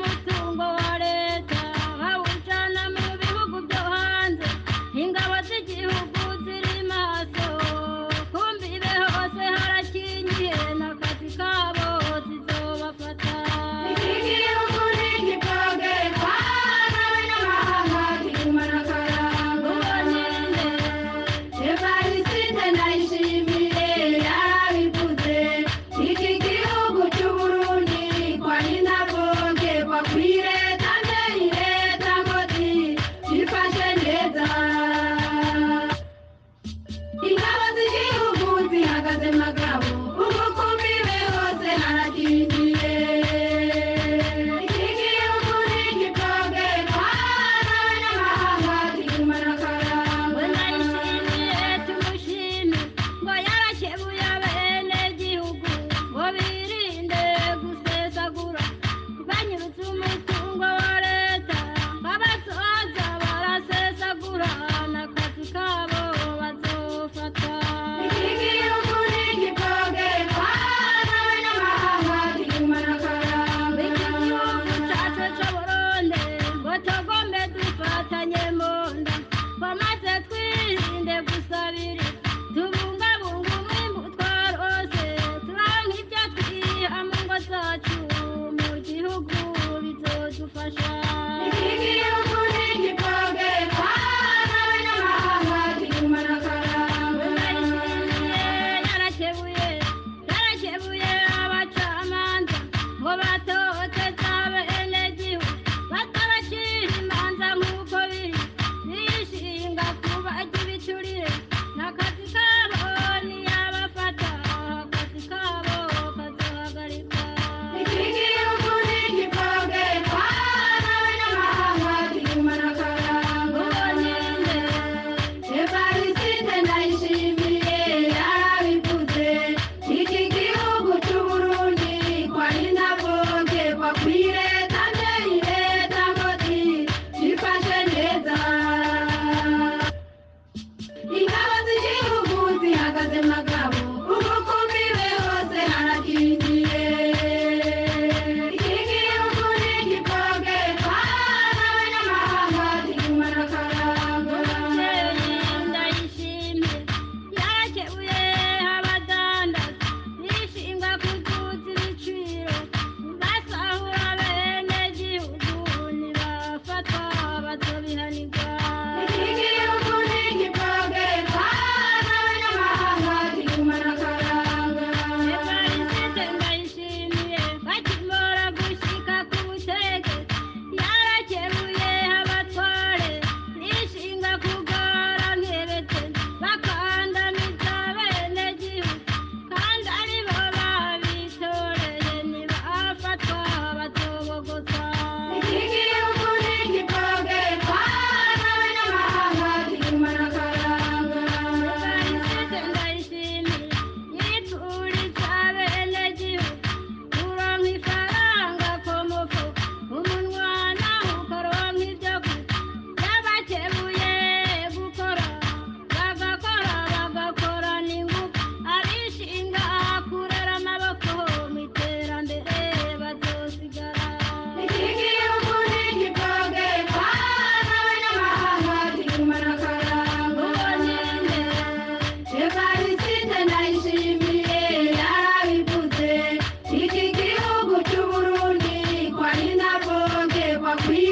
umutungo wa leta bawujana mu bihugu byo hanze ingabo z'igihugu ziri maso kumbibe hose harakingiye n'akazi kabo zizobafata igihugu ntigipfobekwa n'abanyamahanga kigumana akaranga uboninde Evariste Ndayishimiye yarabivuze iki gihugu cy'Uburundi kwari ntabongerwa kuri leta mbere leta ngo zifashe neza ingabo z'igihugu zihagaze magabo umukumbibe hose harakingiye iki gihugu ntigipfobekwa n'abanyamahanga kigumana akaranga Ndayishimiye tumushime ngo yarakebuye abenegihugu ngo birinde gusesagura banyirutse umutungo wa leta abasoza barasesagura n'akazi kabo bazofata iki gihugu ntigipfobekwa n'abanyamahanga kigumana akaranga iki gihugu cyacu cy'Uburundi ngo tugombe dufatanye mu nda ngo maze twirinde gusabira tubungabunga umwimbu twarose turonke ibyo twiha mu ngo zacu mu gihugu bizodufasha iki gihugu ntigipfobekwa n'abanyamahanga kigumana akaranga Ndayishimiye yarakebuye abacamanza ngo batoteza abenegihugu batabacira imanza nk'uko biri bishinga kubarya ibiturire n'akazi kabo niyabafata akazi kabo kazohagarikwa iki gihugu ntigipfobekwa n'abanyamahanga kigumana akaranga uboninde Evariste Ndayishimiye yarabivuze iki gihugu cy'Uburundi kwari ntabongerwa kuri leta mbere leta ngo zifashe neza ingabo z'igihugu zihagaze magabo umukumbibe hose harakingiye iki gihugu ntigipfobekwa n'abanyamahanga kigumana akaranga Ndayishimiye yarakebuye abadandaza bishinga kuduza ibiciro basahura abenegihugu nibafatwa bazobihanirwa iki gihugu ntigipfobekwa n'abanyamahanga kigumana akaranga Evariste Ndayishimiye bakimora gushika ku butegetsi yarakebuye abatware bishinga kugora nkebete bakandamiza abenegihugu kandi aribo babitoreye nibafatwa bazobogozwa iki gihugu ntigipfobekwa n'abanyamahanga kigumana akaranga Evariste Ndayishimiye yipfuriza abenegihugu kuronka ifaranga ku mufuka umunwa naho ukaronka ibyo kurya yabakebuye gukora bagakora n'ingufu abishinga kurera amaboko mu iterambere bazosigara iki gihugu ntigipfobekwa n'abanyamahanga kigumana akaranga uboninde Evariste Ndayishimiye yarabivuze iki gihugu cy'Uburundi kwari ntabongerwa kuri